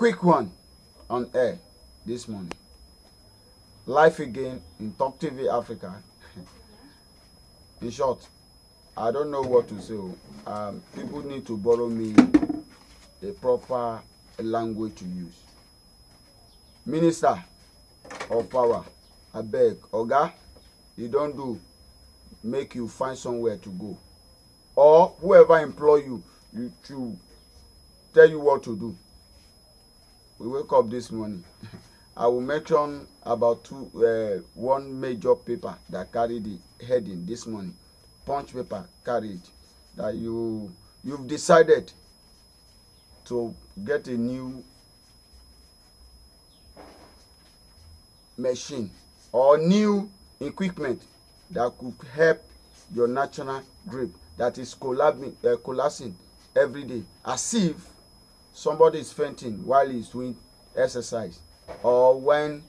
quick one on air this morning. Life again in Talk TV Africa. In short, I don't know what to say. People need to borrow me a proper language to use. Minister of Power, I beg, Oga, you don't do, make you find somewhere to go. Or whoever employ you, you to tell you what to do. We wake up this morning. I will mention about one major paper that carried the heading this morning. Punch paper carried that you've decided to get a new machine or new equipment that could help your national grid that is collapsing every day, as if somebody is fainting while he's doing exercise, or when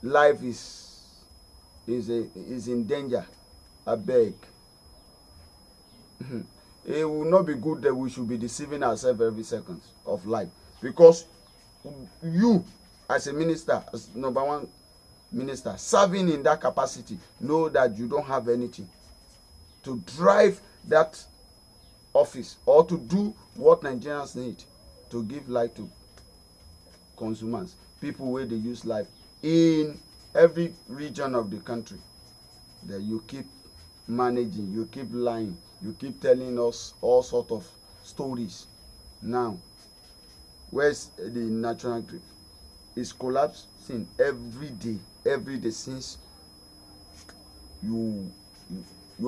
life is in danger. I beg. It will not be good that we should be deceiving ourselves every second of life, because you as a minister, as number one minister serving in that capacity, know that you don't have anything to drive that office or to do what Nigerians need to give life to consumers, people where they use life in every region of the country. That you keep managing, you keep lying, you keep telling us all sort of stories. Now, where's the national grid? It's collapsing every day since you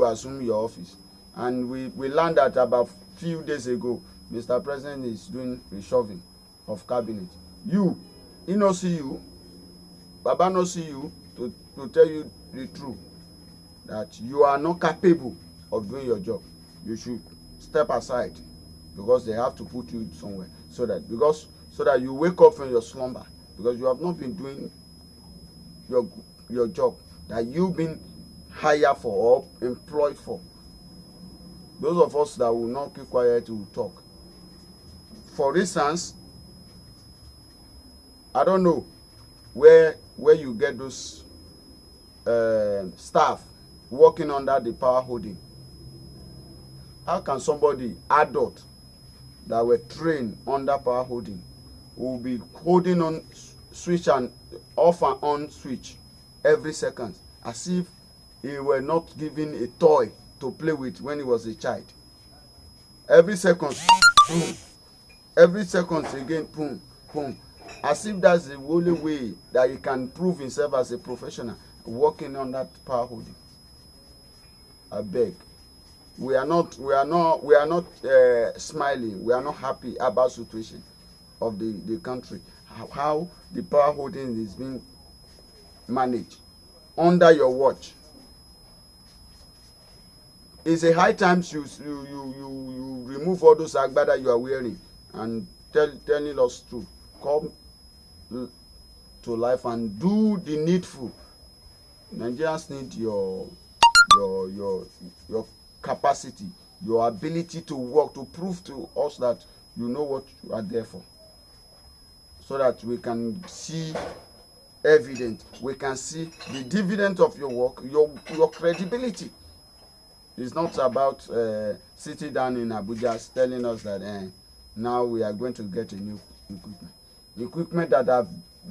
assume your office. And we learned that about few days ago, Mr. President is doing reshuffling of cabinet. He no see you, Baba no see you, to tell you the truth, that you are not capable of doing your job. You should step aside, because they have to put you somewhere so that you wake up from your slumber, because you have not been doing your job that you've been hired for or employed for. Those of us that will not keep quiet to talk. For instance, I don't know where you get those staff working under the power holding. How can somebody, adult, that were trained under power holding, will be holding on switch and off and on switch every second, as if he were not given a toy to play with when he was a child? Every second, boom. Every second again, boom, boom. As if that's the only way that he can prove himself as a professional working on that power holding. I beg. We are not smiling. We are not happy about the situation of the country. How the power holding is being managed under your watch. It's a high time you remove all those agbada you are wearing and telling us to come to life and do the needful. Nigerians need your capacity, your ability to work, to prove to us that you know what you are there for, so that we can see evidence, we can see the dividend of your work, your credibility. It's not about sitting down in Abuja telling us that now we are going to get a new equipment that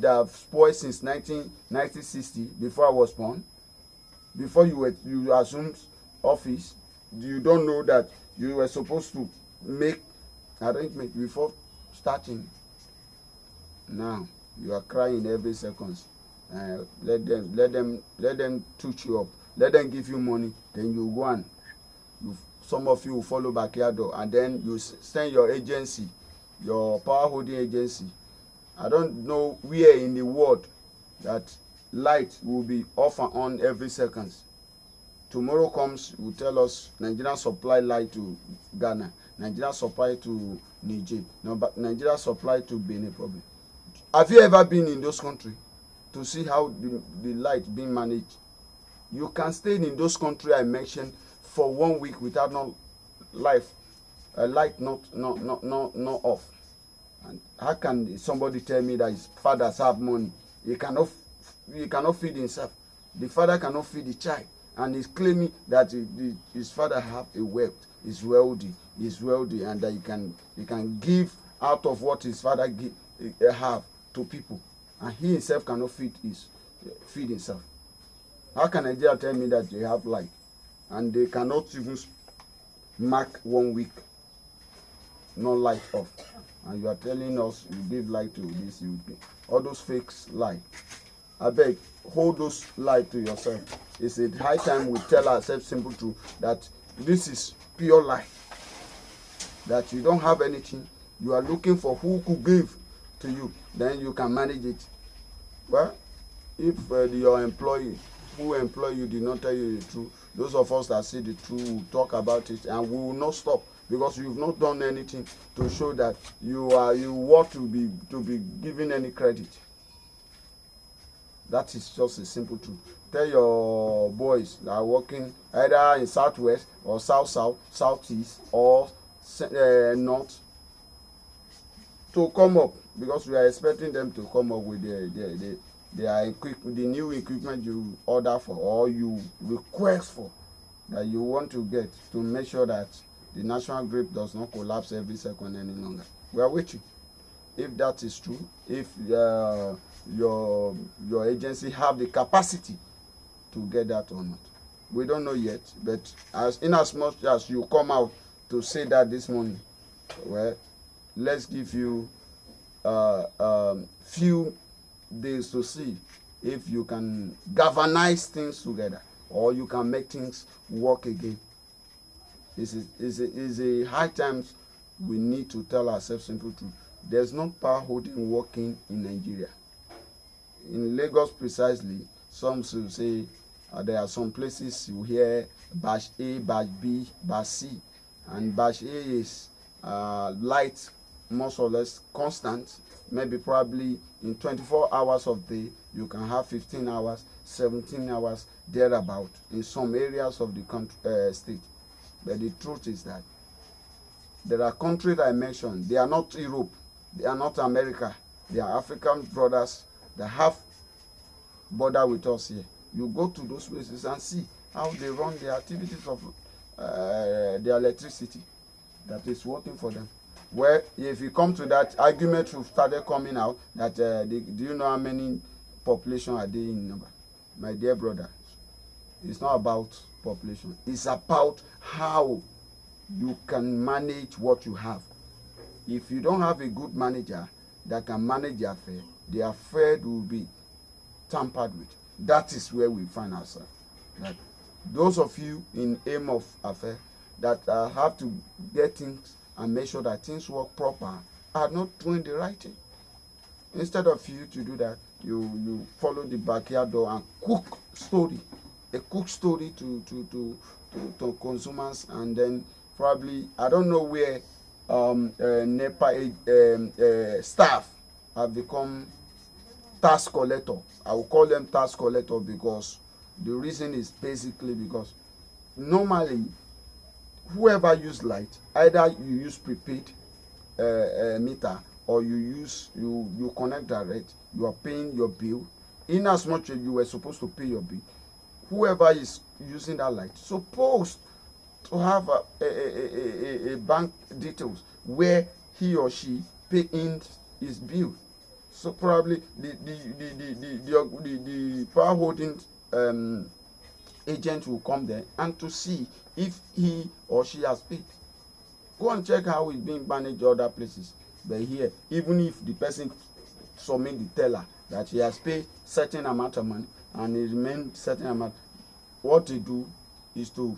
have spoiled since 1960, before I was born. Before you assumed office, you don't know that you were supposed to make arrangement before starting. Now you are crying every second. Let them touch you up. Let them give you money. Then you go and some of you will follow backyard door, and then you send your agency, your power holding agency. I don't know where in the world that light will be off and on every second. Tomorrow comes, will tell us Nigeria supply light to Ghana, Nigeria supply to Niger, Nigeria supply to Benin Republic. Have you ever been in those countries to see how the light being managed? You can stay in those countries I mentioned for 1 week without no light not off. And how can somebody tell me that his fathers have money? He cannot feed himself. The father cannot feed the child, and he's claiming that his father have a wealth, is wealthy, and that he can give out of what his father have to people, and he himself cannot feed himself. How can Nigeria tell me that they have light, and they cannot even mark 1 week no light off, and you are telling us you give light to this, you all those fakes light? Abeg, hold those light to yourself. It's a high time we tell ourselves simple truth that this is pure life, that you don't have anything, you are looking for who could give to you, then you can manage it. Well, if your employee who employ you did not tell you the truth, those of us that see the truth will talk about it, and we will not stop, because you've not done anything to show that you want to be given any credit. That is just a simple truth. Tell your boys that are working either in southwest or southeast or north to come up, because we are expecting them to come up with the new equipment you order for or you request for, that you want to get, to make sure that the national grid does not collapse every second any longer. We are waiting. If that is true, if your agency have the capacity to get that or not, we don't know yet. But in as much as you come out to say that this morning, well, let's give you few days to see if you can galvanize things together, or you can make things work again. Is a high times we need to tell ourselves simple truth. There's no power holding working in Nigeria. In Lagos precisely, some will say there are some places you hear batch A, batch B, batch C, and batch A is light, more or less constant. Maybe probably in 24 hours of the day, you can have 15 hours, 17 hours, thereabout in some areas of the country, state. But the truth is that there are countries I mentioned, they are not Europe, they are not America, they are African brothers that have border with us here. You go to those places and see how they run the activities of their electricity that is working for them. Well, if you come to that argument, we've started coming out that do you know how many population are they in number? My dear brother, it's not about population. It's about how you can manage what you have. If you don't have a good manager that can manage the affair will be tampered with. That is where we find ourselves. That those of you in aim of affair that have to get things and make sure that things work proper are not doing the right thing. Instead of you to do that, you follow the backyard door and cook story to consumers, and then probably I don't know where NEPA staff have become tax collector. I will call them tax collector because the reason is basically because normally whoever use light, either you use prepaid meter or you connect direct, you are paying your bill. In as much as you were supposed to pay your bill, whoever is using that light supposed to have a bank details where he or she pay in his bill. So probably the power holding agent will come there and to see if he or she has paid. Go and check how it's being managed other places. But here, even if the person submit the teller that he has paid certain amount of money and it remains certain amount, what they do is to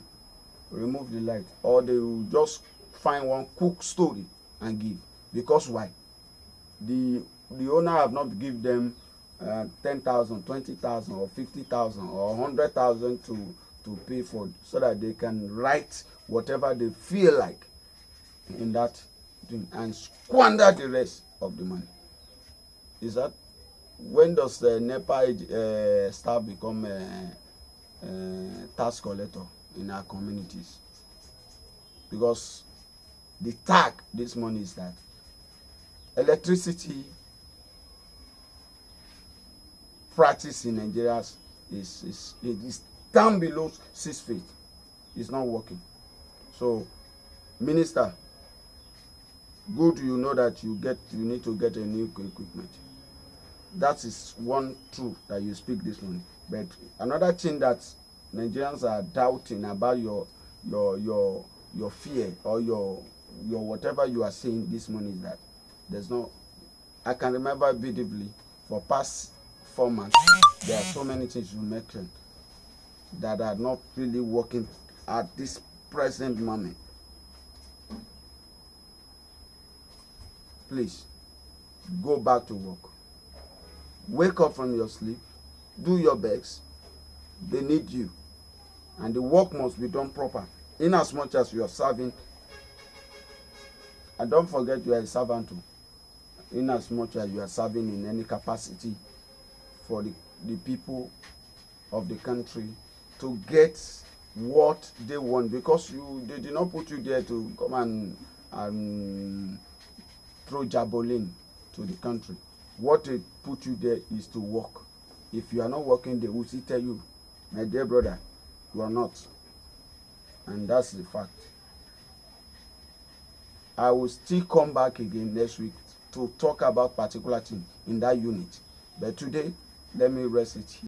remove the light, or they will just find one cook story and give. Because why? The owner have not give them 10,000, 20,000 or 50,000 or 100,000 to pay for, so that they can write whatever they feel like in that thing and squander the rest of the money. Is that when does the NEPA staff become tax collector in our communities? Because the tag this money is that electricity practice in Nigeria is down below 6 feet. It's not working. So, Minister, good, you know that you need to get a new equipment. That is one truth that you speak this morning. But another thing that Nigerians are doubting about your fear or your whatever you are saying this morning is that there's no. I can remember vividly for past 4 months there are so many things you mentioned that are not really working at this present moment. Please go back to work. Wake up from your sleep. Do your best. They need you. And the work must be done proper. In as much as you are serving. And don't forget you are a servant too. In as much as you are serving in any capacity for the people of the country to get what they want. Because they did not put you there to come and throw javelin to the country. What they put you there is to work. If you are not working, they will still tell you, my dear brother, you are not. And that's the fact. I will still come back again next week to talk about particular thing in that unit. But today, let me rest it here.